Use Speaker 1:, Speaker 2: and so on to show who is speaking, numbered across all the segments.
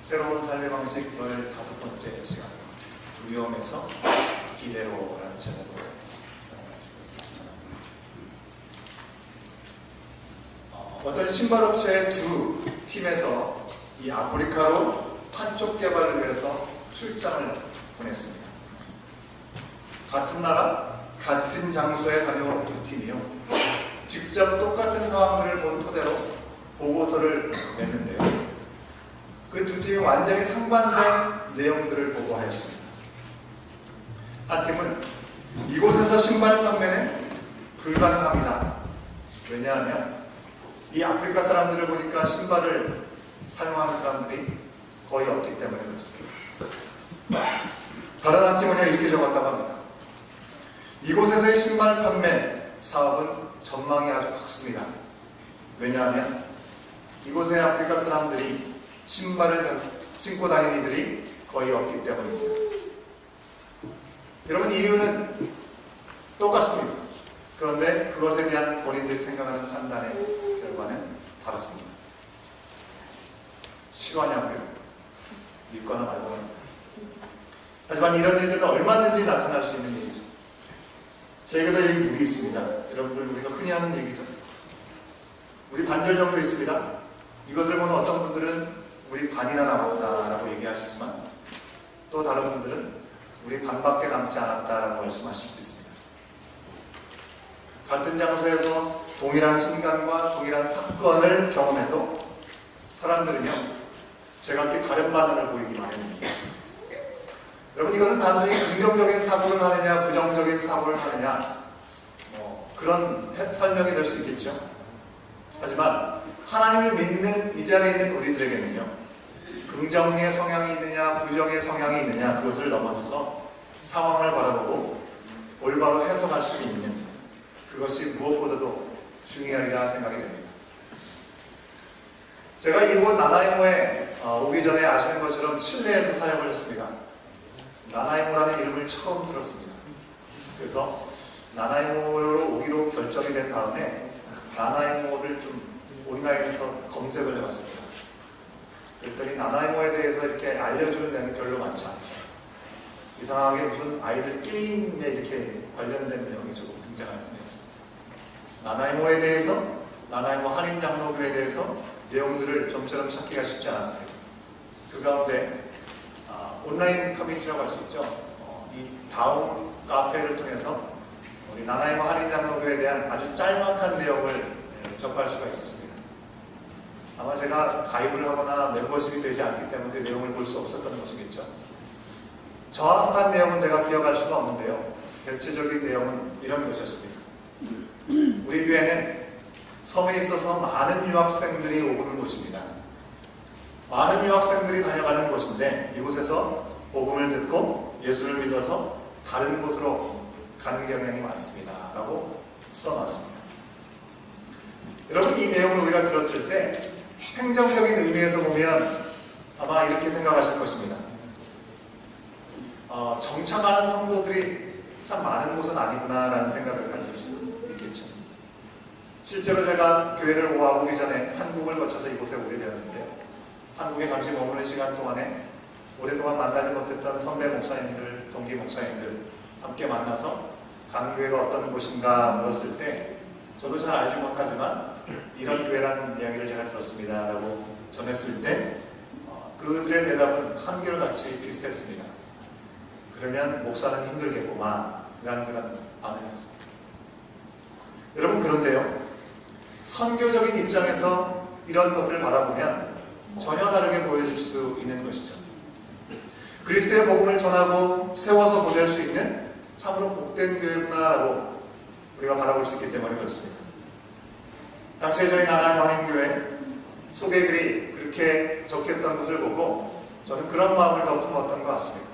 Speaker 1: 새로운 삶의 방식 15번째 시간, 두려움에서 기대로라는 제목으로 어떤 신발업체의 두 팀에서 이 아프리카로 판촉 개발을 위해서 출장을 보냈습니다. 같은 나라, 같은 장소에 다녀온 두 팀이요. 직접 똑같은 상황들을 본 토대로 보고서를 냈는데요. 그 두 팀이 완전히 상반된 내용들을 보고하였습니다. 한 팀은 이곳에서 신발 판매는 불가능합니다. 왜냐하면 이 아프리카 사람들을 보니까 신발을 사용하는 사람들이 거의 없기 때문에 그렇습니다. 다른 한 팀은 이렇게 적었다고 합니다. 이곳에서의 신발 판매 사업은 전망이 아주 밝습니다. 왜냐하면 이곳의 아프리카 사람들이 신발을 신고 다니는 이들이 거의 없기 때문입니다. 여러분, 이유는 똑같습니다. 그런데 그것에 대한 본인들이 생각하는 판단의 결과는 다릅니다. 싫어하냐고요? 믿거나 말거나. 하지만 이런 일들은 얼마든지 나타날 수 있는 일이죠. 저에게도 여기 물이 있습니다. 여러분들, 우리가 흔히 하는 얘기죠. 우리 반절 정도 있습니다. 이것을 보는 어떤 분들은 우리 반이나 남았다라고 얘기하시지만 또 다른 분들은 우리 반밖에 남지 않았다라고 말씀하실 수 있습니다. 같은 장소에서 동일한 순간과 동일한 사건을 경험해도 사람들은요, 제각기 다른 반응을 보이기 마련입니다. 여러분, 이것은 단순히 긍정적인 사고를 하느냐 부정적인 사고를 하느냐 그런 설명이 될 수 있겠죠. 하지만 하나님을 믿는 이 자리에 있는 우리들에게는요, 긍정의 성향이 있느냐 부정의 성향이 있느냐 그것을 넘어서서 상황을 바라보고 올바로 해석할 수 있는 그것이 무엇보다도 중요하리라 생각이 됩니다. 제가 이곳 나나이모에 오기 전에 아시는 것처럼 칠레에서 사역을 했습니다. 나나이모라는 이름을 처음 들었습니다. 그래서 나나이모로 오기로 결정이 된 다음에 나나이모를 좀 온라인에서 검색을 해봤습니다. 그랬더니 나나이모에 대해서 이렇게 알려주는 데는 별로 많지 않더라고요. 이상하게 무슨 아이들 게임에 이렇게 관련된 내용이 조금 등장할 뿐이었습니다. 나나이모에 대해서, 나나이모 한인장로교에 대해서 내용들을 좀처럼 찾기가 쉽지 않았어요. 그 가운데 온라인 커뮤니티라고 할 수 있죠. 이 다운 카페를 통해서 우리 나나이모 한인장로교에 대한 아주 짤막한 내용을 접할 수가 있었습니다. 아마 제가 가입을 하거나 멤버십이 되지 않기 때문에 그 내용을 볼 수 없었던 것이겠죠. 정확한 내용은 제가 기억할 수가 없는데요. 대체적인 내용은 이런 것이었습니다. 우리 교회는 섬에 있어서 많은 유학생들이 오는 곳입니다. 많은 유학생들이 다녀가는 곳인데 이곳에서 복음을 듣고 예수를 믿어서 다른 곳으로 가는 경향이 많습니다. 라고 써놨습니다. 여러분, 이 내용을 우리가 들었을 때 행정적인 의미에서 보면 아마 이렇게 생각하실 것입니다. 정착하는 성도들이 참 많은 곳은 아니구나 라는 생각을 가질 수 있겠죠. 실제로 제가 교회를 오기 전에 한국을 거쳐서 이곳에 오게 되었는데요. 한국에 잠시 머무는 시간 동안에 오랫동안 만나지 못했던 선배 목사님들, 동기 목사님들 함께 만나서 가는 교회가 어떤 곳인가 물었을 때 저도 잘 알지 못하지만 이런 교회라는 이야기를 제가 들었습니다 라고 전했을 때 그들의 대답은 한결같이 비슷했습니다. 그러면 목사는 힘들겠구만 라는 그런 반응이었습니다. 여러분, 그런데요, 선교적인 입장에서 이런 것을 바라보면 전혀 다르게 보여줄 수 있는 것이죠. 그리스도의 복음을 전하고 세워서 보낼 수 있는 참으로 복된 교회구나라고 우리가 바라볼 수 있기 때문에 그렇습니다. 당시에 저희 나나이모 한인교회 소개글이 그렇게 적혔던 것을 보고 저는 그런 마음을 더 품었던 것 같습니다.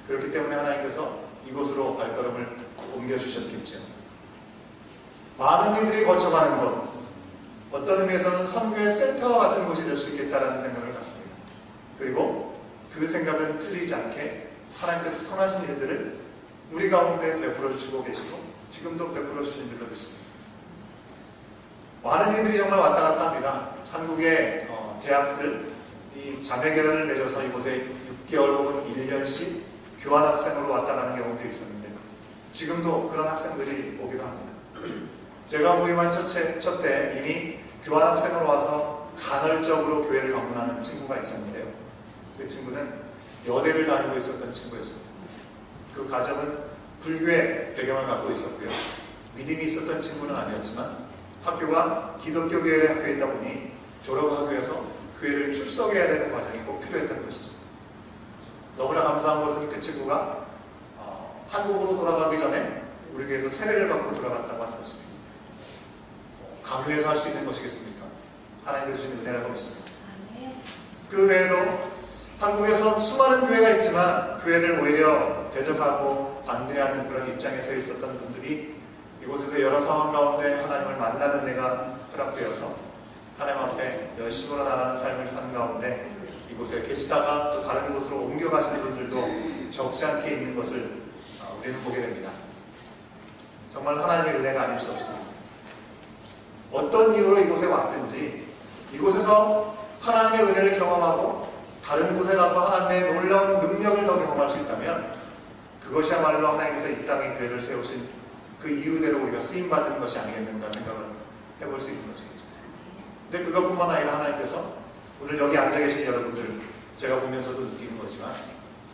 Speaker 1: 그렇기 때문에 하나님께서 이곳으로 발걸음을 옮겨주셨겠죠. 많은 이들이 거쳐가는 곳, 어떤 의미에서는 선교의 센터와 같은 곳이 될 수 있겠다라는 생각을 갖습니다. 그리고 그 생각은 틀리지 않게 하나님께서 선하신 일들을 우리 가운데 베풀어 주시고 계시고 지금도 베풀어 주신 줄로 믿습니다. 많은 이들이 정말 왔다 갔다 합니다. 한국의 대학들, 이 자매결연을 맺어서 이곳에 6개월 혹은 1년씩 교환학생으로 왔다 가는 경우도 있었는데 지금도 그런 학생들이 오기도 합니다. 제가 부임한 첫 때 이미 교환학생으로 와서 간헐적으로 교회를 방문하는 친구가 있었는데요. 그 친구는 여대를 다니고 있었던 친구였습니다. 그 가정은 불교의 배경을 갖고 있었고요. 믿음이 있었던 친구는 아니었지만 학교가 기독교 계열의 학교에 있다 보니 졸업하기 위해서 교회를 출석해야 되는 과정이 꼭 필요했던 것이죠. 너무나 감사한 것은 그 친구가 한국으로 돌아가기 전에 우리 교회에서 세례를 받고 돌아갔다고 하는 것입니다. 강요해서 할 수 있는 것이겠습니까? 하나님께서 주신 은혜라고 믿습니다. 그 외에도 한국에서 수많은 교회가 있지만 교회를 오히려 대적하고 반대하는 그런 입장에 서 있었던 분들이 이곳에서 여러 상황 가운데 하나님을 만나는 은혜가 허락되어서 하나님 앞에 열심으로 나가는 삶을 사는 가운데 이곳에 계시다가 또 다른 곳으로 옮겨가시는 분들도 적지 않게 있는 것을 우리는 보게 됩니다. 정말 하나님의 은혜가 아닐 수 없습니다. 어떤 이유로 이곳에 왔든지 이곳에서 하나님의 은혜를 경험하고 다른 곳에 가서 하나님의 놀라운 능력을 더 경험할 수 있다면 그것이야말로 하나님께서 이 땅에 교회를 세우신 그 이유대로 우리가 쓰임받는 것이 아니겠는가 생각을 해볼 수 있는 것이겠죠. 근데 그것뿐만 아니라 하나님께서 오늘 여기 앉아 계신 여러분들 제가 보면서도 느끼는 거지만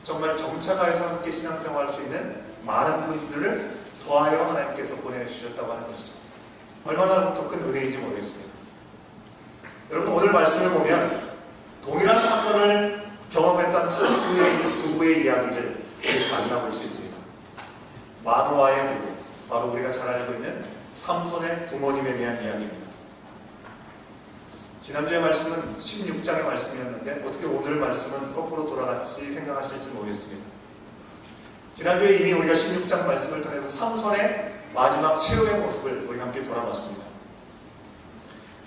Speaker 1: 정말 정착하여서 함께 신앙생활할 수 있는 많은 분들을 더하여 하나님께서 보내주셨다고 하는 것이죠. 얼마나 더 큰 은혜인지 모르겠습니다. 여러분 오늘 말씀을 보면 동일한 사건을 경험했던 한 부부의 이야기를 만나볼 수 있습니다. 마노아의 부부, 바로 우리가 잘 알고 있는 삼손의 부모님에 대한 이야기입니다. 지난주의 말씀은 16장의 말씀이었는데 어떻게 오늘 말씀은 거꾸로 돌아갔지 생각하실지 모르겠습니다. 지난주에 이미 우리가 16장 말씀을 통해서 삼손의 마지막 최후의 모습을 우리 함께 돌아봤습니다.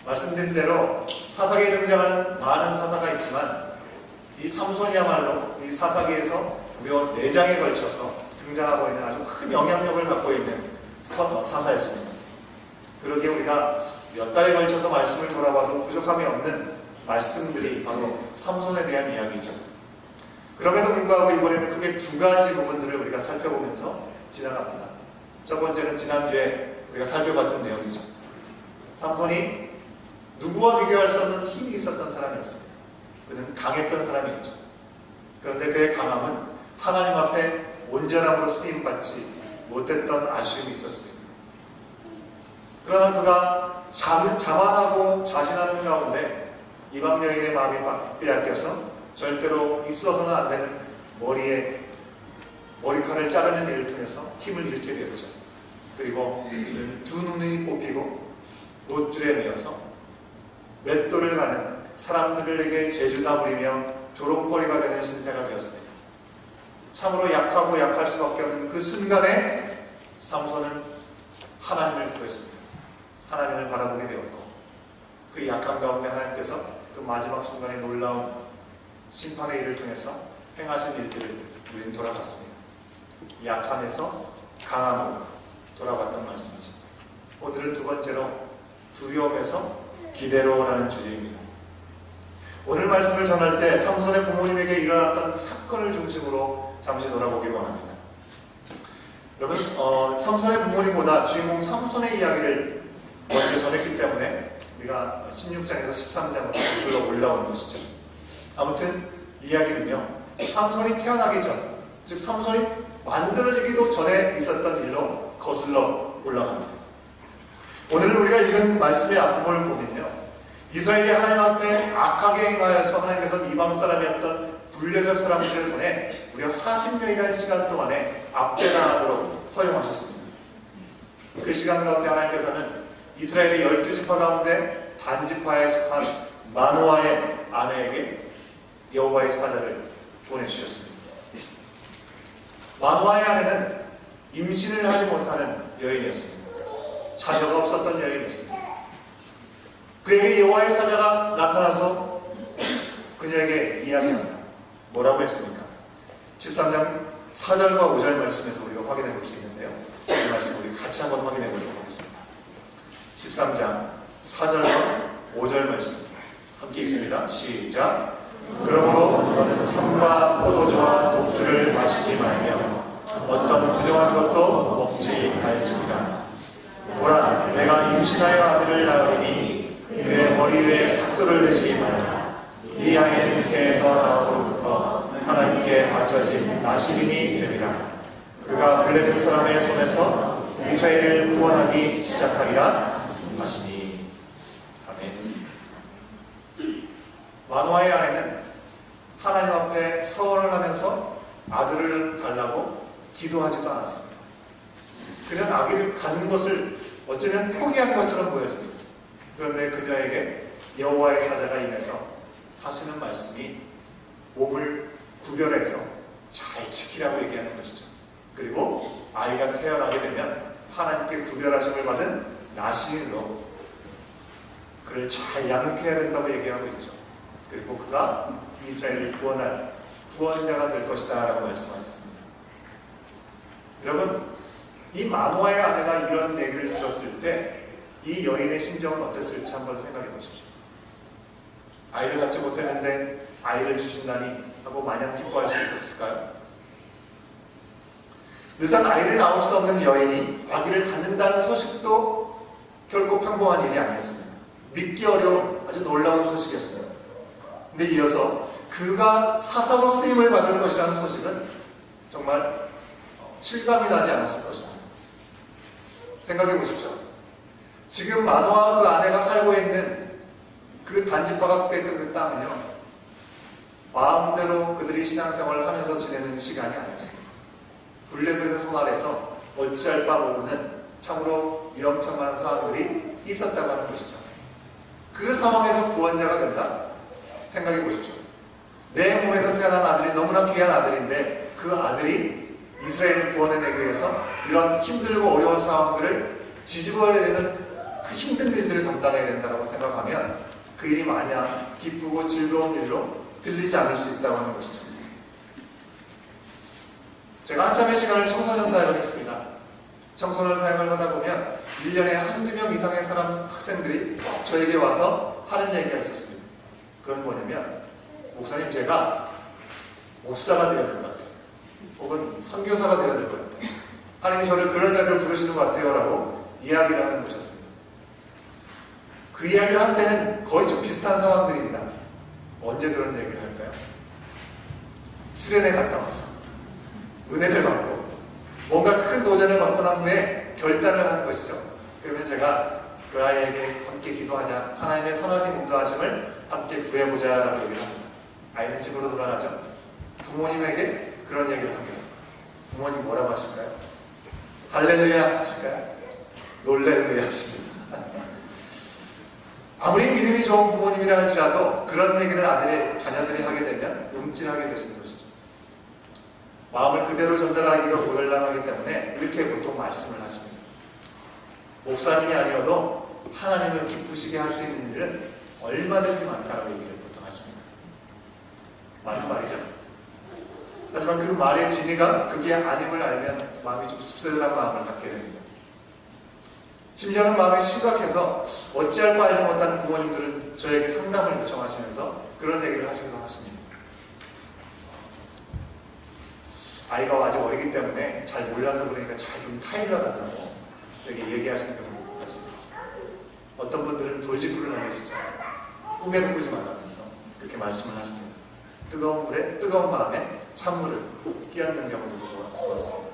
Speaker 1: 말씀드린 대로 사사기에 등장하는 많은 사사가 있지만 이 삼손이야말로 이 사사기에서 무려 4장에 걸쳐서 등장하고 있는 아주 큰 영향력을 갖고 있는 사사였습니다. 그러기에 우리가 몇 달에 걸쳐서 말씀을 돌아봐도 부족함이 없는 말씀들이 바로 삼손에 대한 이야기죠. 그럼에도 불구하고 이번에는 크게 2가지 부분들을 우리가 살펴보면서 지나갑니다. 첫 번째는 지난주에 우리가 살펴봤던 내용이죠. 삼손이 누구와 비교할 수 없는 힘이 있었던 사람이었습니다. 그는 강했던 사람이었죠. 그런데 그의 강함은 하나님 앞에 온전함으로 쓰임받지 못했던 아쉬움이 있었습니다. 그러나 그가 자만하고 자신하는 가운데 이방 여인의 마음이 빼앗겨서 절대로 있어서는 안 되는 머리칼을 자르는 일을 통해서 힘을 잃게 되었죠. 그리고 그는 2눈이 뽑히고 노줄에 매여서 맷돌을 가는 사람들에게 제주다 부리며 조롱거리가 되는 신세가 되었습니다. 참으로 약하고 약할 수밖에 없는 그 순간에 삼손은 하나님을 구했습니다. 하나님을 바라보게 되었고 그 약함 가운데 하나님께서 그 마지막 순간에 놀라운 심판의 일을 통해서 행하신 일들을 우리는 돌아봤습니다. 약함에서 강함으로 돌아봤던 말씀이죠. 오늘은 2번째로 두려움에서 기대로라는 주제입니다. 오늘 말씀을 전할 때 삼손의 부모님에게 일어났던 사건을 중심으로 잠시 돌아보기 원합니다. 여러분 삼손의 부모님보다 주인공 삼손의 이야기를 먼저 전했기 때문에 우리가 16장에서 13장으로 거슬러 올라온 것이죠. 아무튼 이야기는요, 삼손이 태어나기 전, 즉 삼손이 만들어지기도 전에 있었던 일로 거슬러 올라갑니다. 오늘 우리가 읽은 말씀의 앞부분을 보면요, 이스라엘이 하나님 앞에 악하게 행하여서 하나님께서 이방 사람이었던 블레셋 사람들의 손에 무려 40년이라는 시간 동안에 압제당하도록 허용하셨습니다. 그 시간 가운데 하나님께서는 이스라엘의 12지파 가운데 단지파에 속한 마노아의 아내에게 여호와의 사자를 보내주셨습니다. 마노아의 아내는 임신을 하지 못하는 여인이었습니다. 자녀가 없었던 여인이었습니다. 그에게 여호와의 사자가 나타나서 그녀에게 이야기합니다. 뭐라고 했습니까? 13장 4절과 5절 말씀에서 우리가 확인해 볼 수 있는데요. 이 말씀 우리 같이 한번 확인해 보도록 하겠습니다. 13장 4절과 5절 말씀 함께 읽습니다. 시작. 그러므로 너는 선과 포도주와 독주를 마시지 말며 어떤 부정한 것도 먹지 말지니라. 보라, 내가 임신하여 아들을 낳으리니 그의 머리 위에 삭도를 대지 말라. 이 양의 잉태에서 나옴으로부터 하나님께 바쳐진 나시린이 되리라. 그가 블레셋 사람의 손에서 이스라엘을 구원하기 시작하리라 하시니. 아멘. 마노아의 아내는 하나님 앞에 서원을 하면서 아들을 달라고 기도하지도 않았습니다. 그는 아기를 갖는 것을 어쩌면 포기한 것처럼 보여집니다. 그런데 그녀에게 여호와의 사자가 임해서 하시는 말씀이 몸을 구별해서 잘 지키라고 얘기하는 것이죠. 그리고 아이가 태어나게 되면 하나님께 구별하심을 받은 나시린으로 그를 잘 양육해야 된다고 얘기하고 있죠. 그리고 그가 이스라엘을 구원할 구원자가 될 것이다 라고 말씀하셨습니다. 여러분, 이 마노아의 아내가 이런 얘기를 들었을 때 이 여인의 심정은 어땠을지 한번 생각해 보십시오. 아이를 갖지 못했는데 아이를 주신다니 하고 마냥 기뻐할 수 있었을까요? 일단 아이를 낳을 수 없는 여인이 아기를 갖는다는 소식도 결코 평범한 일이 아니었습니다. 믿기 어려운 아주 놀라운 소식이었어요. 근데 이어서 그가 사사로 쓰임을 받을 것이라는 소식은 정말 실감이 나지 않았을 것입니다. 생각해 보십시오. 지금 마노아와 그 아내가 살고 있는 그 단지파가 속해있던 그 땅은요, 마음대로 그들이 신앙생활을 하면서 지내는 시간이 아니었습니다. 블레셋의 손 아래에서 어찌할 바 모르는 참으로 위험천만한 상황들이 있었다고 하는 것이죠. 그 상황에서 구원자가 된다? 생각해 보십시오. 내 몸에서 태어난 아들이 너무나 귀한 아들인데 그 아들이 이스라엘을 구원해내기 위해서 이런 힘들고 어려운 상황들을 뒤집어야 되는 그 힘든 일들을 감당해야 된다고 생각하면 그 일이 마냥 기쁘고 즐거운 일로 들리지 않을 수 있다고 하는 것이죠. 제가 한참의 시간을 청소년 사역을 했습니다. 청소년 사역을 하다 보면 1년에 한두 명 이상의 학생들이 저에게 와서 하는 얘기가 있었습니다. 그건 뭐냐면, 목사님, 제가 목사가 되어야 될 것 같아요. 혹은 선교사가 되어야 될 것 같아요. 하나님이 저를 그런 자리로 부르시는 것 같아요 라고 이야기를 하는 것이었습니다. 그 이야기를 할 때는 거의 좀 비슷한 상황들입니다. 언제 그런 얘기를 할까요? 수련회 갔다 와서 은혜를 받고 뭔가 큰 도전을 받고 난 후에 결단을 하는 것이죠. 그러면 제가 그 아이에게 함께 기도하자, 하나님의 선하신 인도하심을 함께 구해보자 라고 얘기를 합니다. 아이는 집으로 돌아가죠. 부모님에게 그런 얘기를 합니다. 부모님 뭐라고 하실까요? 할렐루야 하실까요? 놀렐루야 하십니다. 아무리 믿음이 좋은 부모님이라 할지라도 그런 얘기를 자녀들이 하게 되면 움찔하게 되시는 것이죠. 마음을 그대로 전달하기가 곤란하기 때문에 이렇게 보통 말씀을 하십니다. 목사님이 아니어도 하나님을 기쁘시게 할 수 있는 일은 얼마든지 많다고 얘기를 보통 하십니다. 맞는 말이죠. 하지만 그 말의 진위가 그게 아님을 알면 마음이 좀 씁쓸한 마음을 갖게 됩니다. 심지어는 마음이 심각해서 어찌할 바 알지 못하는 부모님들은 저에게 상담을 요청하시면서 그런 얘기를 하시기도 하십니다. 아이가 아직 어리기 때문에 잘 몰라서 그러니까 잘 좀 타일러달라고 저에게 얘기하시는 경우도 사실 있었습니다. 어떤 분들은 돌직구를 하시죠. 꿈에도 꾸지 말라면서 그렇게 말씀을 하십니다. 뜨거운 물에 뜨거운 마음에 찬물을 끼얹는 경우도 보았습니다.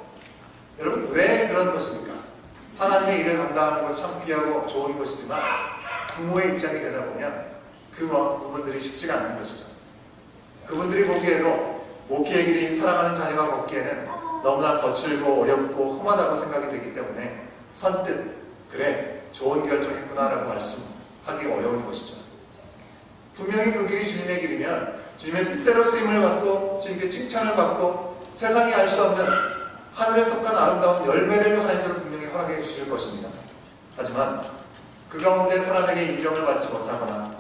Speaker 1: 여러분, 왜 그런 것입니까? 하나님의 일을 감당하는 건 참 귀하고 좋은 것이지만 부모의 입장이 되다 보면 그 부분들이 쉽지가 않은 것이죠. 그분들이 보기에도 목회의 길이 사랑하는 자녀가 걷기에는 너무나 거칠고 어렵고 험하다고 생각이 되기 때문에 선뜻 그래 좋은 결정이구나라고 말씀하기 어려운 것이죠. 분명히 그 길이 주님의 길이면 주님의 뜻대로 쓰임을 받고 주님께 칭찬을 받고 세상이 알 수 없는 하늘에 속한 아름다운 열매를 하나님께서 분명히 허락해 주실 것입니다. 하지만 그 가운데 사람에게 인정을 받지 못하거나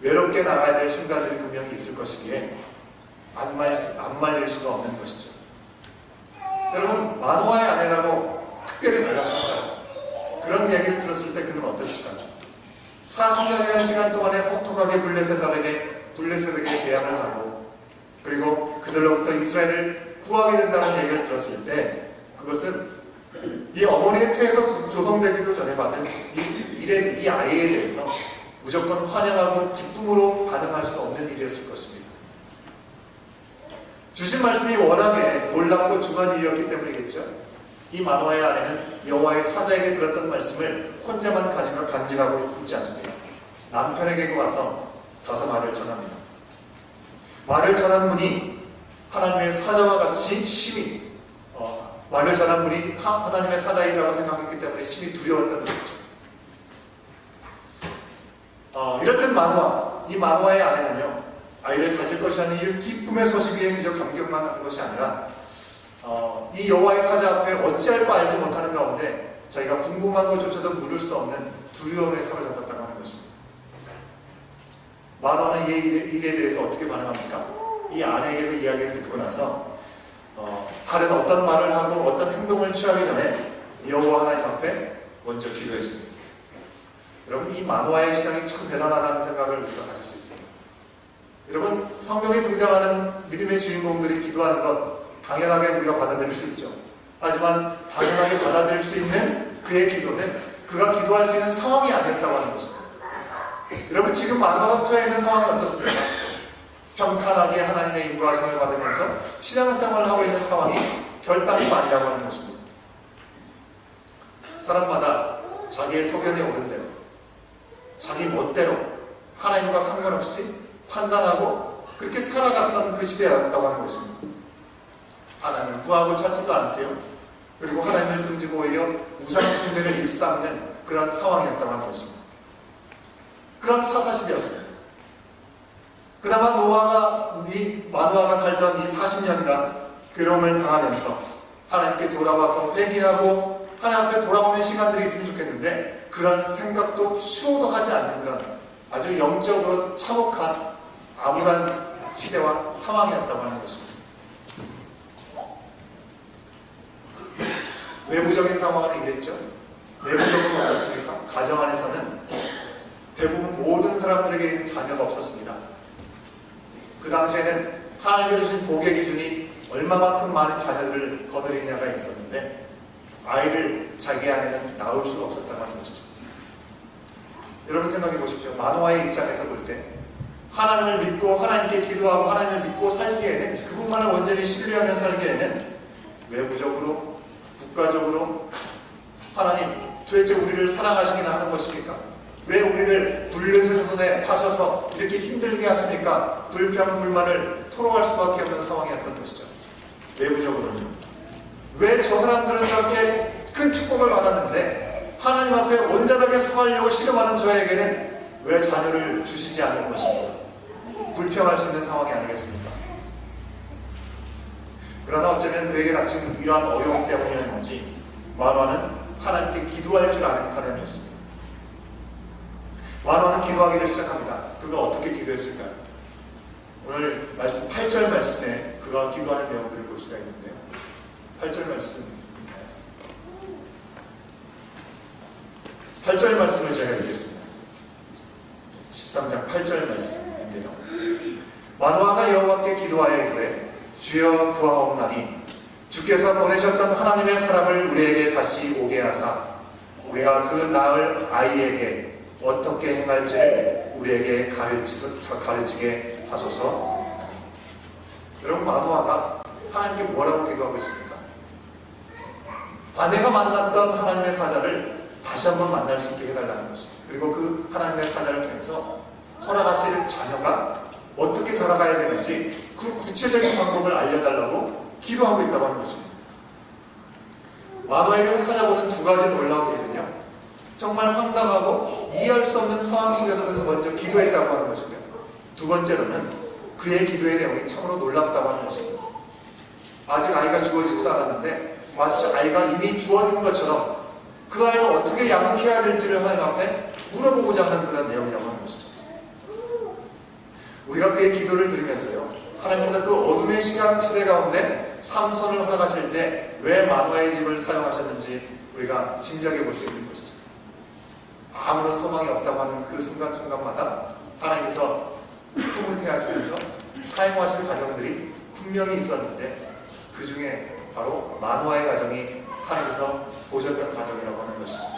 Speaker 1: 외롭게 나가야 될 순간들이 분명히 있을 것이기에 안 말릴 수가 없는 것이죠. 여러분, 마노아의 아내라고 특별히 달랐을까요? 그런 얘기를 들었을 때 그는 어땠을까요? 40년이라는 시간 동안에 혹독하게 블레셋 아들에게 블레셋에게 대항을 하고 그리고 그들로부터 이스라엘을 구하게 된다는 얘기를 들었을 때 그것은 이 어머니의 태에서 조성되기도 전에 받은 이 아이에 대해서 무조건 환영하고 기쁨으로 반응할 수 없는 일이었을 것입니다. 주신 말씀이 워낙에 놀랍고 중한 일이었기 때문이겠죠. 이 마노아의 아내는 여호와의 사자에게 들었던 말씀을 혼자만 간직하고 있지 않습니다. 남편에게 와서 가서 말을 전합니다. 말을 전한 분이 하나님의 사자와 같이 심히 말을 전한 분이 하나님의 사자이라고 생각했기 때문에 심히 두려웠던 것이죠. 이렇듯 이 마노아의 아내는요, 아이를 가질 것이라는 이 기쁨의 소식 위에 그저 감격만 한 것이 아니라 이 여호와의 사자 앞에 어찌할 바 알지 못하는 가운데 자기가 궁금한 것조차도 물을 수 없는 두려움에 사로잡았다고 하는 것입니다. 마노아는 이 일에 대해서 어떻게 반응합니까? 이 아내에게서 이야기를 듣고 나서 다른 어떤 말을 하고 어떤 행동을 취하기 전에 여호와 하나님 앞에 먼저 기도했습니다. 여러분, 이 마노아의 신앙이 참 대단하다는 생각을 우리가 가질 수 있습니다. 여러분, 성경에 등장하는 믿음의 주인공들이 기도하는 것 당연하게 우리가 받아들일 수 있죠. 하지만 당연하게 받아들일 수 있는 그의 기도는 그가 기도할 수 있는 상황이 아니었다고 하는 것입니다. 여러분, 지금 마노아가 처해 있는 상황이 어떻습니까? 평탄하게 하나님의 인도하심을 받으면서 신앙생활을 하고 있는 상황이 결단이 아니라고 하는 것입니다. 사람마다 자기의 소견에 오른 대로 자기 멋대로 하나님과 상관없이 판단하고 그렇게 살아갔던 그 시대였다고 하는 것입니다. 하나님을 구하고 찾지도 않고요. 그리고 하나님을 등지고 오히려 우상 숭배를 일삼는 그런 상황이었다고 하는 것입니다. 그런 사사시대였어요. 그나마 마노아가 살던 이 40년간 괴로움을 당하면서 하나님께 돌아와서 회개하고 하나님 앞에 돌아오는 시간들이 있으면 좋겠는데 그런 생각도 쉬워도 하지 않는 그런 아주 영적으로 참혹한 암울한 시대와 상황이었다고 하는 것입니다. 외부적인 상황은 이랬죠. 내부적으로 어떻습니까? 가정 안에서는 대부분 모든 사람들에게 있는 자녀가 없었습니다. 그 당시에는 하나님께서 주신 복의 기준이 얼마만큼 많은 자녀들을 거느리냐가 있었는데 아이를 자기 아내는 낳을 수가 없었다고 하는 것이죠. 여러분 생각해 보십시오. 마노아의 입장에서 볼 때 하나님을 믿고 하나님께 기도하고 하나님을 믿고 살기에는 그분만을 온전히 신뢰하며 살기에는 외부적으로 국가적으로 하나님 도대체 우리를 사랑하시기나 하는 것입니까? 왜 우리를 블레셋의 손에 파셔서 이렇게 힘들게 하십니까? 불평, 불만을 토로할 수밖에 없는 상황이었던 것이죠. 내부적으로는. 왜 저 사람들은 저렇게 큰 축복을 받았는데 하나님 앞에 온전하게 서하려고 씨름하는 저에게는 왜 자녀를 주시지 않는 것입니까? 불평할 수 있는 상황이 아니겠습니까? 그러나 어쩌면 그에게 닥친 이러한 어려움 때문이었는지 마노아는 하나님께 기도할 줄 아는 사람이었습니다. 마노아는 기도하기를 시작합니다. 그가 어떻게 기도했을까요? 오늘 말씀 8절 말씀에 그가 기도하는 내용들을 볼 수가 있는데요. 8절 말씀 있나요? 8절 말씀을 제가 읽겠습니다. 13장 8절 말씀인데요. 마노아가 여호와께 기도하여 이르되 주여 구하옵나니 주께서 보내셨던 하나님의 사람을 우리에게 다시 오게 하사 우리가 그 낳을 아이에게 어떻게 행할지를 우리에게 가르치게 하소서. 여러분, 마노아가 하나님께 뭐라고 기도하고 있습니까? 아내가 만났던 하나님의 사자를 다시 한번 만날 수 있게 해달라는 것입니다. 그리고 그 하나님의 사자를 통해서 허락하실 자녀가 어떻게 살아가야 되는지 그 구체적인 방법을 알려달라고 기도하고 있다고 하는 것입니다. 마노아에게서 찾아보는 두 가지 놀라운 일은요, 정말 황당하고 이해할 수 없는 상황 속에서 그는 먼저 기도했다고 하는 것이고요. 두 번째로는 그의 기도의 내용이 참으로 놀랍다고 하는 것입니다. 아직 아이가 주어지지도 않았는데 마치 아이가 이미 주어진 것처럼 그 아이를 어떻게 양육해야 될지를 하나님 앞에 물어보고자 하는 그런 내용이라고 하는 것이죠. 우리가 그의 기도를 들으면서요, 하나님께서 그 어둠의 시대 가운데 삼손을 허락하실 때 왜 마노아의 집을 사용하셨는지 우리가 짐작해 볼 수 있는 것이죠. 아무런 소망이 없다고 하는 그 순간순간마다 하나님께서 후문퇴하시면서 사용하실 과정들이 분명히 있었는데 그 중에 바로 만화의 과정이 하나님께서 보셨던 과정이라고 하는 것입니다.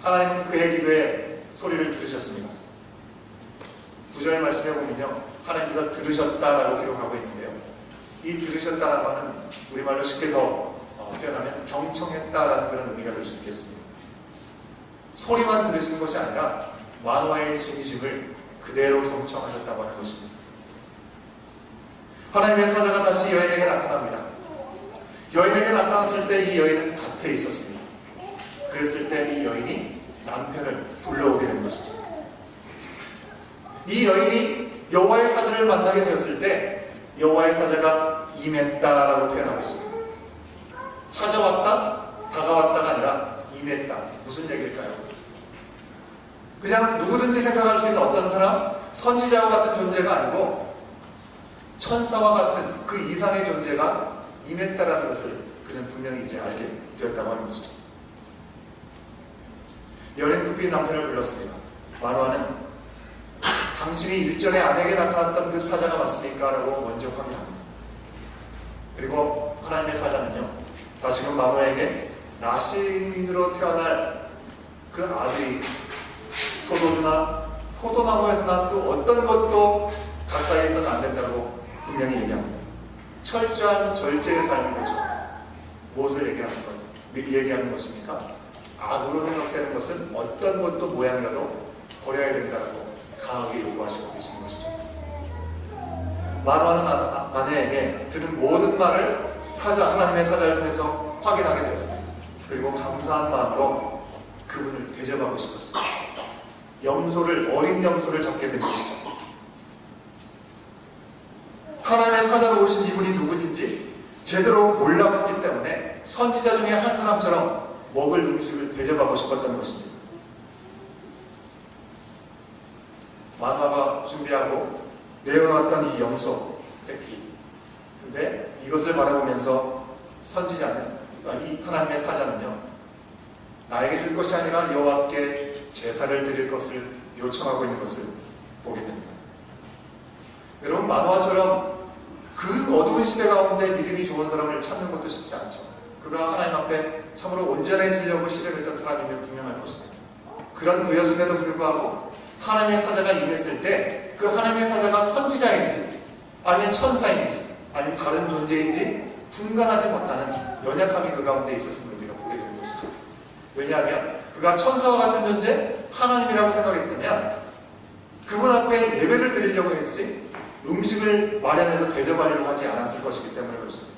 Speaker 1: 하나님은 그의 기도에 소리를 들으셨습니다. 9절 말씀에 보면요, 하나님께서 들으셨다라고 기록하고 있는데요, 이 들으셨다라는 말은 우리말로 쉽게 더 표현하면 경청했다라는 그런 의미가 될 수 있겠습니다. 소리만 들으신 것이 아니라 만화의 진심을 그대로 경청하셨다고 하는 것입니다. 하나님의 사자가 다시 여인에게 나타납니다. 여인에게 나타났을 때 이 여인은 밭에 있었습니다. 그랬을 때 이 여인이 남편을 불러오게 된 것이죠. 이 여인이 여호와의 사자를 만나게 되었을 때 여호와의 사자가 임했다라고 표현하고 있습니다. 찾아왔다, 다가왔다가 아니라 임했다. 무슨 얘기일까요? 그냥 누구든지 생각할 수 있는 어떤 사람, 선지자와 같은 존재가 아니고 천사와 같은 그 이상의 존재가 임했다라는 것을 그는 분명히 이제 알게 되었다고 하는 것이죠. 여인은 급히 남편을 불렀습니다. 만화는 당신이 일전에 아내에게 나타났던 그 사자가 맞습니까? 라고 먼저 확인합니다. 그리고 하나님의 사자는요, 다시금 만화에게 나시인으로 태어날 그 아들이 포도주나 포도나무에서 난 또 어떤 것도 가까이에서는 안 된다고 분명히 얘기합니다. 철저한 절제의 삶인 거죠. 무엇을 얘기하는 것입니까? 악으로 생각되는 것은 어떤 것도 모양이라도 버려야 된다고 강하게 요구하시고 계시는 것이죠. 만화는 아내에게 들은 모든 말을 하나님의 사자를 통해서 확인하게 되었습니다. 그리고 감사한 마음으로 그분을 대접하고 싶었습니다. 어린 염소를 잡게 된 것이죠. 하나님의 사자로 오신 이분이 누구인지 제대로 몰랐기 때문에 선지자 중에 한 사람처럼 먹을 음식을 대접하고 싶었던 것입니다. 만화가 준비하고 내어놨던 이 염소 새끼, 근데 이것을 바라보면서 선지자는, 이 하나님의 사자는요, 나에게 줄 것이 아니라 여호와께 제사를 드릴 것을 요청하고 있는 것을 보게 됩니다. 여러분, 만화처럼 그 어두운 시대 가운데 믿음이 좋은 사람을 찾는 것도 쉽지 않죠. 그가 하나님 앞에 참으로 온전해지려고 실험했던 사람이면 분명할 것입니다. 그런 그였음에도 불구하고 하나님의 사자가 임했을 때 그 하나님의 사자가 선지자인지 아니면 천사인지 아니면 다른 존재인지 분간하지 못하는 연약함이 그 가운데 있었음을 우리가 보게 되는 것이죠. 왜냐하면 그가 천사와 같은 존재, 하나님이라고 생각했다면 그분 앞에 예배를 드리려고 했지 음식을 마련해서 대접하려고 하지 않았을 것이기 때문에 그렇습니다.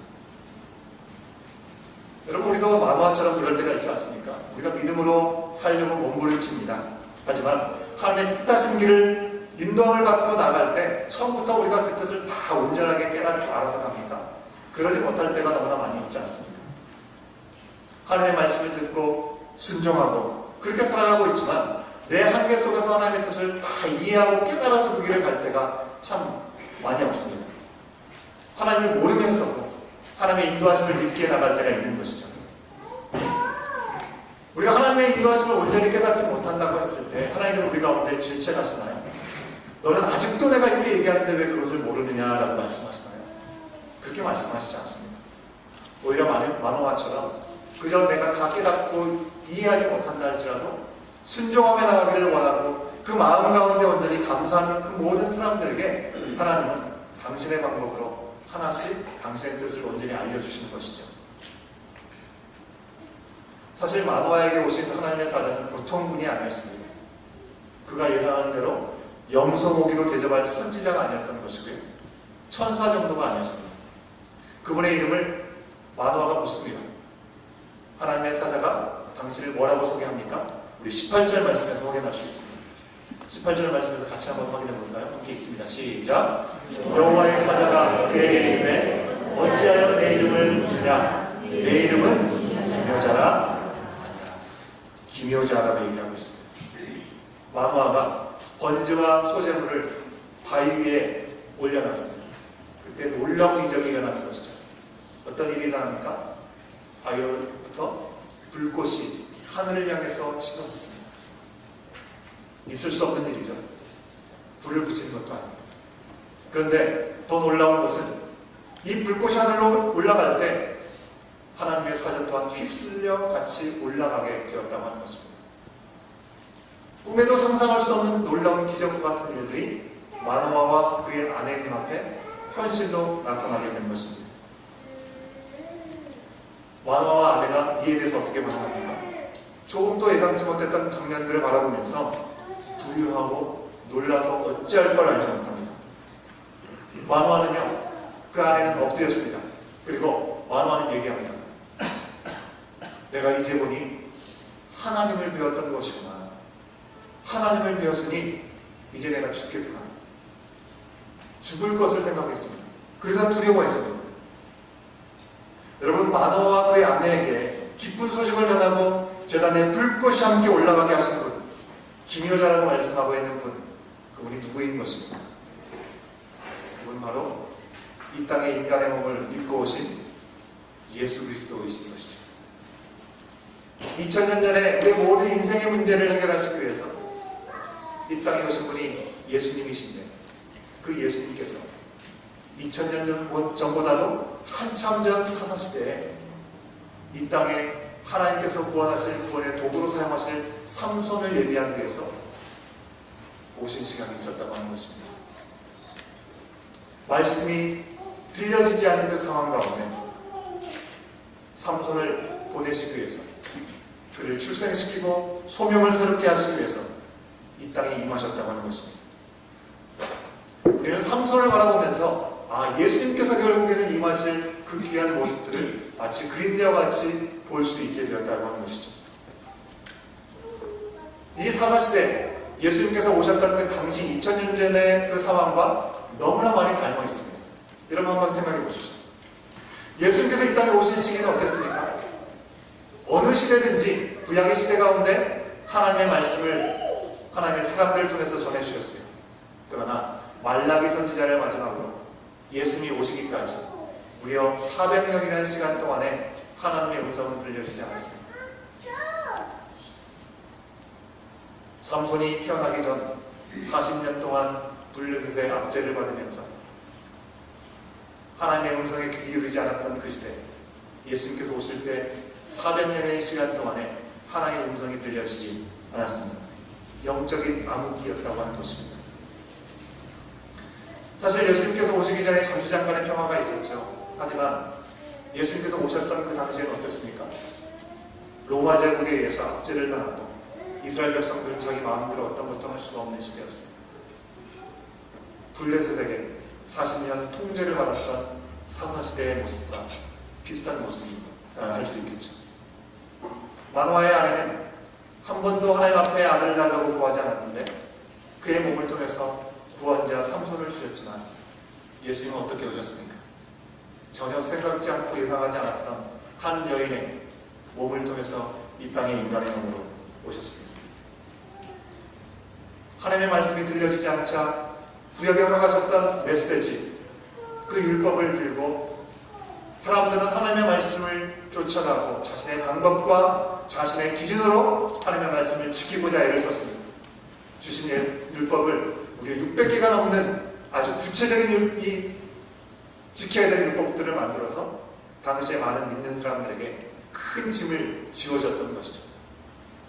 Speaker 1: 여러분, 우리도 만화처럼 그럴 때가 있지 않습니까? 우리가 믿음으로 살려고 몸부림칩니다. 하지만 하나님의 뜻하신 길을 인도함을 받고 나갈 때 처음부터 우리가 그 뜻을 다 온전하게 깨닫고 알아서 갑니까? 그러지 못할 때가 너무나 많이 있지 않습니까? 하나님의 말씀을 듣고 순종하고 그렇게 살아가고 있지만 내 한계 속에서 하나님의 뜻을 다 이해하고 깨달아서 그 길을 갈 때가 참 많이 없습니다. 하나님을 모르면서도 하나님의 인도하심을 믿게 나갈 때가 있는 것이죠. 우리가 하나님의 인도하심을 온전히 깨닫지 못한다고 했을 때 하나님께서 우리 가운데 질책하시나요? 너는 아직도 내가 이렇게 얘기하는데 왜 그것을 모르느냐라고 말씀하시나요? 그렇게 말씀하시지 않습니다. 오히려 만화처럼 그저 내가 다 깨닫고 이해하지 못한다 할지라도 순종하며 나가기를 원하고 그 마음 가운데 온전히 감사하는 그 모든 사람들에게 하나님은 당신의 방법으로 하나씩 당신의 뜻을 온전히 알려주시는 것이죠. 사실 만화에게 오신 하나님의 사자는 보통 분이 아니었습니다. 그가 예상하는 대로 염소고기로 대접할 선지자가 아니었던 것이고요, 천사 정도가 아니었습니다. 그분의 이름을 만화가 묻습니다. 하나님의 사자가 당신을 뭐라고 소개합니까? 우리 18절 말씀에서 확인할 수 있습니다. 18절 말씀에서 같이 한번 확인해 볼까요? 함께 있습니다. 시작. 여호와의 사자가 그에게 이르되 어찌하여 내 이름을 묻느냐? 내 이름은 기묘자라 아니라. 기묘자라고 얘기하고 있습니다. 만화가 번제와 소제물을 바위 위에 올려놨습니다. 그때 놀라운 이적이 일어나는 것이죠. 어떤 일이 일어납니까? 바위로부터 불꽃이 하늘을 향해서 치솟았습니다. 있을 수 없는 일이죠. 불을 붙이는 것도 아닙니다. 그런데 더 놀라운 것은 이 불꽃이 하늘로 올라갈 때 하나님의 사자 또한 휩쓸려 같이 올라가게 되었다고 하는 것입니다. 꿈에도 상상할 수 없는 놀라운 기적과 같은 일들이 마노아와 그의 아내님 앞에 현실로 나타나게 된 것입니다. 마노아와 아내가 이에 대해서 어떻게 반응합니까? 조금도 예상치 못했던 장면들을 바라보면서 두려워하고 놀라서 어찌할 걸 알지 못합니다. 마노아는요, 그 아내는 엎드렸습니다. 그리고 마노아는 얘기합니다. 내가 이제 보니 하나님을 배웠던 것이구나. 하나님을 배웠으니 이제 내가 죽겠구나. 죽을 것을 생각했습니다. 그래서 두려워했습니다. 여러분, 마노아와 그의 아내에게 기쁜 소식을 전하고 제단에 불꽃이 함께 올라가게 하신 분, 기묘자라고 말씀하고 있는 분, 그분이 누구인 것입니까? 그분 바로 이 땅에 인간의 몸을 입고 오신 예수 그리스도이신 것이죠. 2000년 전에 우리 모든 인생의 문제를 해결하시기 위해서 이 땅에 오신 분이 예수님이신데, 그 예수님께서 2000년 전보다도 한참 전 사사시대에 이 땅에 하나님께서 구원하실 구원의 도구로 사용하실 삼손을 예비하기 위해서 오신 시간이 있었다고 하는 것입니다. 말씀이 들려지지 않는 그 상황 가운데 삼손을 보내시기 위해서, 그를 출생시키고 소명을 새롭게 하시기 위해서 이 땅에 임하셨다고 하는 것입니다. 우리는 삼손을 바라보면서 예수님께서 결국에는 임하실 그 귀한 모습들을 마치 그림자와 같이 볼 수 있게 되었다고 하는 것이죠. 이 사사시대 예수님께서 오셨던 그 당시 2000년 전의 그 상황과 너무나 많이 닮아 있습니다. 여러분 한번 생각해 보십시오. 예수님께서 이 땅에 오신 시기는 어땠습니까? 어느 시대든지 구약의 시대 가운데 하나님의 말씀을 하나님의 사람들을 통해서 전해주셨습니다. 그러나 말라기 선지자를 마지막으로 예수님이 오시기까지 무려 400년이라는 시간 동안에 하나님의 음성은 들려지지 않았습니다. 삼손이 태어나기 전 40년 동안 블레셋의 압제를 받으면서 하나님의 음성에 귀 기울이지 않았던 그 시대, 예수님께서 오실 때 400년의 시간 동안에 하나님의 음성이 들려지지 않았습니다. 영적인 암흑기였다고 하는 것입니다. 사실 예수님께서 오시기 전에 잠시 잠깐의 평화가 있었죠. 하지만 예수님께서 오셨던 그 당시에는 어땠습니까? 로마 제국에 의해서 압제를 당하고 이스라엘 백성들은 자기 마음대로 어떤 것도 할 수가 없는 시대였습니다. 블레셋에게 40년 통제를 받았던 사사시대의 모습과 비슷한 모습을 알 수 있겠죠. 마노아의 아내는 한 번도 하나님 앞에 아들을 달라고 구하지 않았는데 그의 몸을 통해서 구원자 삼손을 주셨지만 예수님은 어떻게 오셨습니까? 전혀 생각지 않고 예상하지 않았던 한 여인의 몸을 통해서 이 땅에 인간의 몸으로 오셨습니다. 하나님의 말씀이 들려지지 않자 구약에 허락하셨던 메시지, 그 율법을 들고 사람들은 하나님의 말씀을 쫓아가고 자신의 방법과 자신의 기준으로 하나님의 말씀을 지키고자 애를 썼습니다. 주신 율법을 무려 600개가 넘는 아주 구체적인 이 지켜야 될 율법들을 만들어서 당시에 많은 믿는 사람들에게 큰 짐을 지워줬던 것이죠.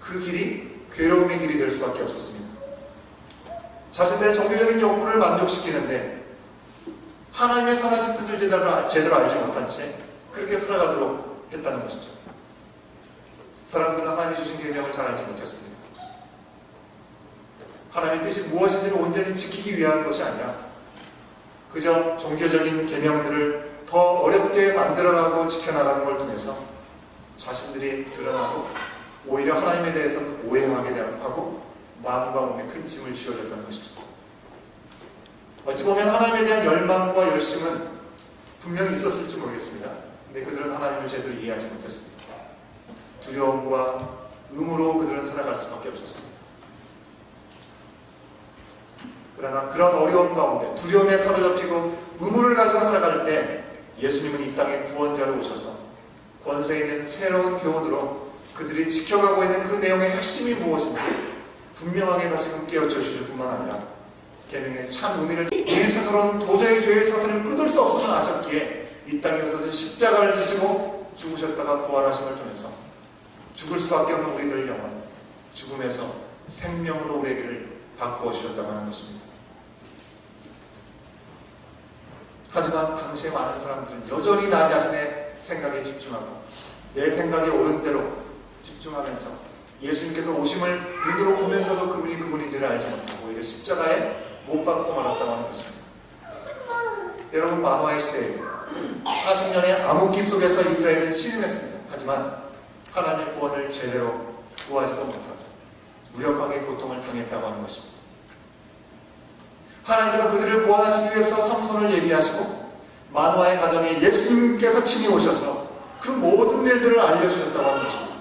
Speaker 1: 그 길이 괴로움의 길이 될 수밖에 없었습니다. 자신들의 종교적인 욕구를 만족시키는데 하나님의 선하신 뜻을 제대로 알지 못한 채 그렇게 살아가도록 했다는 것이죠. 사람들은 하나님이 주신 계명을 잘 알지 못했습니다. 하나님의 뜻이 무엇인지를 온전히 지키기 위한 것이 아니라 그저 종교적인 계명들을 더 어렵게 만들어가고 지켜나가는 걸 통해서 자신들이 드러나고 오히려 하나님에 대해서는 오해하게 하고 마음과 몸에 큰 짐을 지어줬다는 것이죠. 어찌 보면 하나님에 대한 열망과 열심은 분명히 있었을지 모르겠습니다. 근데 그들은 하나님을 제대로 이해하지 못했습니다. 두려움과 의무로 그들은 살아갈 수밖에 없었습니다. 그러나 그런 어려움 가운데 두려움에 사로잡히고 의무를 가지고 살아갈 때 예수님은 이 땅에 구원자로 오셔서 권세 있는 새로운 교훈으로 그들이 지켜가고 있는 그 내용의 핵심이 무엇인지 분명하게 다시금 깨우쳐 주실 뿐만 아니라 계명의 참 의미를 이 스스로는 도저히 죄의 사슬을 끊을 수 없음을 아셨기에 이 땅에 오셔서 십자가를 지시고 죽으셨다가 부활하심을 통해서 죽을 수밖에 없는 우리들 영혼, 죽음에서 생명으로 우리에게를 바꾸어 주셨다고 하는 것입니다. 하지만 당시에 많은 사람들은 여전히 나 자신의 생각에 집중하고 내 생각에 옳은 대로 집중하면서 예수님께서 오심을 눈으로 보면서도 그분이 그분인지를 알지 못하고 오히려 십자가에 못 박고 말았다고 하는 것입니다. 여러분, 만화의 시대에 40년의 암흑기 속에서 이스라엘은 신음했습니다. 하지만 하나님의 구원을 제대로 구하지도 못하고 무력하게 고통을 당했다고 하는 것입니다. 하나님께서 그들을 구원하시기 위해서 삼손을 예비하시고 만화의 가정에 예수님께서 친히 오셔서 그 모든 일들을 알려주셨다고 하는 것입니다.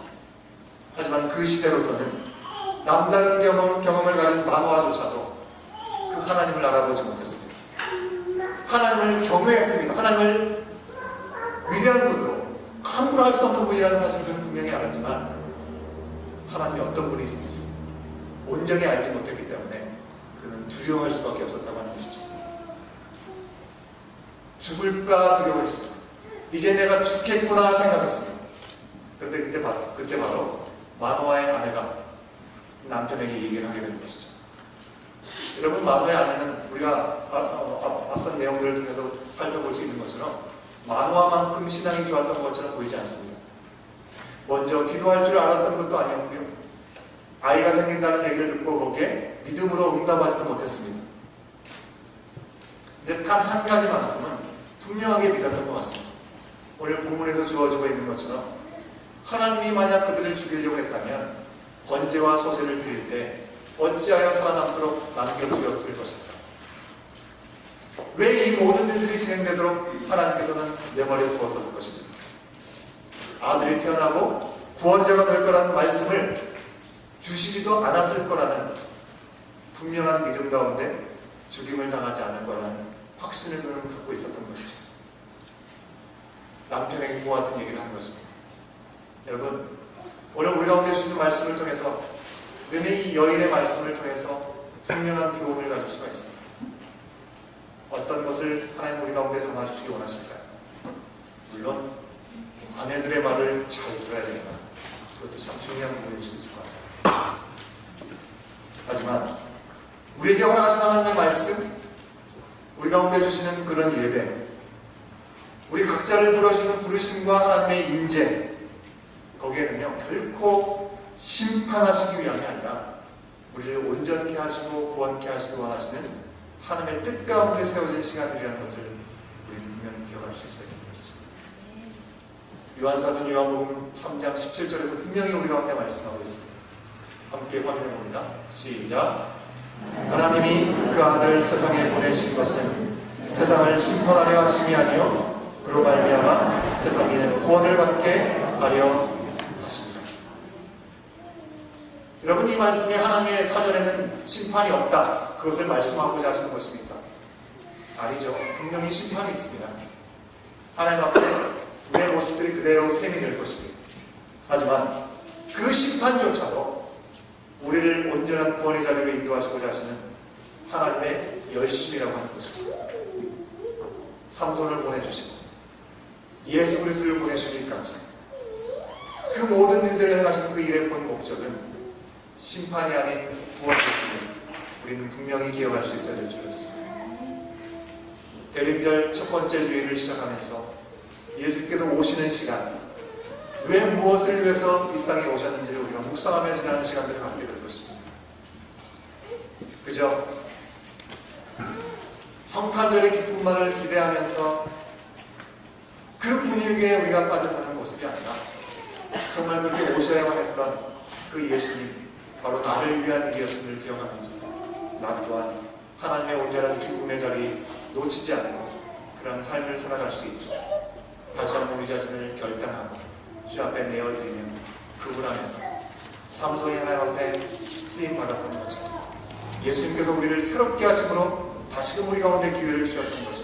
Speaker 1: 하지만 그 시대로서는 남다른 경험을 가진 만화조차도 그 하나님을 알아보지 못했습니다. 하나님을 경외했습니다. 하나님을 위대한 분으로 함부로 할 수 없는 분이라는 사실을 그는 분명히 알았지만 하나님이 어떤 분이신지 온전히 알지 못했기 때문에 그는 두려워할 수밖에 없었다고 하는 것이죠. 죽을까 두려워했습니다. 이제 내가 죽겠구나 생각했습니다. 그런데 그때 바로 마노아의 아내가 남편에게 얘기를 하게 된 것이죠. 여러분, 마노아의 아내는 우리가 앞선 내용들을 통해서 살펴볼 수 있는 것처럼 마노아만큼 신앙이 좋았던 것처럼 보이지 않습니다. 먼저 기도할 줄 알았던 것도 아니었고요. 아이가 생긴다는 얘기를 듣고 거기에 믿음으로 응답하지도 못했습니다. 근데 단 한 가지만큼은 분명하게 믿었던 것 같습니다. 오늘 본문에서 주어지고 있는 것처럼 하나님이 만약 그들을 죽이려고 했다면 번제와 소제를 드릴 때 어찌하여 살아남도록 남겨주었을 것인가. 왜 이 모든 일들이 진행되도록 하나님께서는 내버려 두었을 것입니다. 아들이 태어나고 구원자가 될 거라는 말씀을 주시지도 않았을 거라는 분명한 믿음 가운데 죽임을 당하지 않을 거라는 확신을 그는 갖고 있었던 것이죠. 남편에게 그와 같은 얘기를 하는 것입니다. 여러분, 오늘 우리 가운데 주시는 말씀을 통해서 우리는 이 여인의 말씀을 통해서 분명한 교훈을 가질 수가 있습니다. 어떤 것을 하나님 우리 가운데 담아주시기 원하실까요? 물론 아내들의 말을 잘 들어야 된다. 그것도 참 중요한 부분일 수 있을 것 같습니다. 하지만 우리에게 허락하신 하나님의 말씀, 우리 가운데 주시는 그런 예배, 우리 각자를 부르시는 부르심과 하나님의 임재, 거기에는요 결코 심판하시기 위함이 아니라 우리를 온전케 하시고 구원케 하시기 원하시는 하나님의 뜻 가운데 세워진 시간들이라는 것을 우리는 분명히 기억할 수 있어야 되는 것이죠. 요한사전 요한복음 3장 17절에서 분명히 우리 가운데 말씀하고 있습니다. 함께 확인해 봅니다. 시작. 하나님이 그 아들 세상에 보내신 것은 세상을 심판하려 하심이 아니요 그로 말미암아 세상에 구원을 받게 하려 하십니다. 여러분, 이 말씀이 하나님의 사전에는 심판이 없다, 그것을 말씀하고자 하시는 것입니까? 아니죠. 분명히 심판이 있습니다. 하나님 앞에 우리의 모습들이 그대로 셈이 될 것입니다. 하지만 그 심판조차도 우리를 온전한 구원의 자리로 인도하시고자 하시는 하나님의 열심이라고 하는 것이죠. 삼손을 보내주시고 예수 그리스도를 보내주시기까지 그 모든 일들을 행하시는 그 일의 본 목적은 심판이 아닌 구원이었음을 우리는 분명히 기억할 수 있어야 될 줄 믿습니다. 대림절 첫 번째 주일을 시작하면서 예수께서 오시는 시간, 왜 무엇을 위해서 이 땅에 오셨는지를 우리가 묵상하며 지나는 시간들을 갖게 될 것입니다. 그저 성탄절의 기쁨만을 기대하면서 그 분위기에 우리가 빠져 사는 모습이 아니라 정말 그렇게 오셔야만 했던 그 예수님, 바로 나를 위한 일이었음을 기억하면서 나 또한 하나님의 온전한 기쁨의 자리 놓치지 않고 그런 삶을 살아갈 수 있도록 다시 한번 우리 자신을 결단하고 주 앞에 내어드리며 그분 안에서 삼손이 하나님 앞에 쓰임받았던 것처럼 예수님께서 우리를 새롭게 하심으로 다시금 우리 가운데 기회를 주셨던 거죠.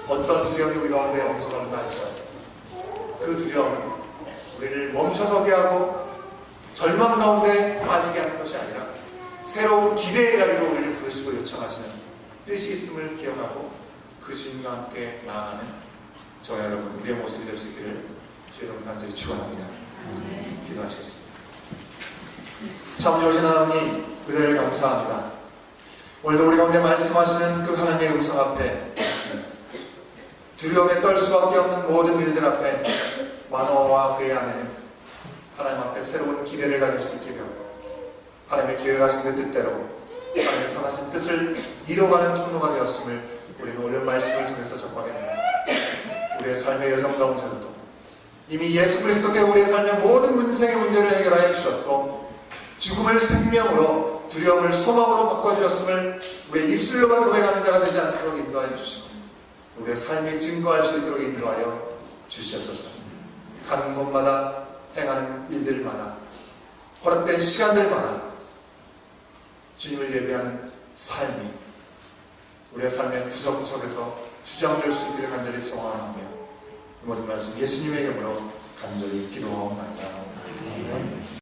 Speaker 1: 어떤 두려움이 우리 가운데 엄습한다 할지라도 그 두려움은 우리를 멈춰서게 하고 절망 가운데 빠지게 하는 것이 아니라 새로운 기대의 자리로 우리를 부르시고 요청하시는 뜻이 있음을 기억하고 그 주님과 함께 나아가는 저와 여러분 우리의 모습이 될 수 있기를 주 여러분 간절히 축원합니다. 기도하시겠습니다. 참 좋으신 하나님 은혜를 감사합니다. 오늘도 우리 가운데 말씀하시는 그 하나님의 음성 앞에 두려움에 떨 수밖에 없는 모든 일들 앞에 마노아와 그의 아내는 하나님 앞에 새로운 기대를 가질 수 있게 되었고 하나님의 계획하신 그 뜻대로 하나님의 선하신 뜻을 이뤄가는 통로가 되었음을 우리는 오늘 말씀을 통해서 접하게 됩니다. 우리의 삶의 여정 가운데서도 이미 예수 그리스도께 우리의 삶의 모든 문생의 문제를 해결하여 주셨고 죽음을 생명으로 두려움을 소망으로 바꿔주셨음을 우리의 입술로만 고백하는 자가 되지 않도록 인도하여 주시고 우리의 삶이 증거할 수 있도록 인도하여 주시옵소서. 가는 곳마다 행하는 일들마다 허락된 시간들마다 주님을 예배하는 삶이 우리의 삶의 구석구석에서 주장될 수 있기를 간절히 소원하며 모든 말씀 예수님의 이름으로 간절히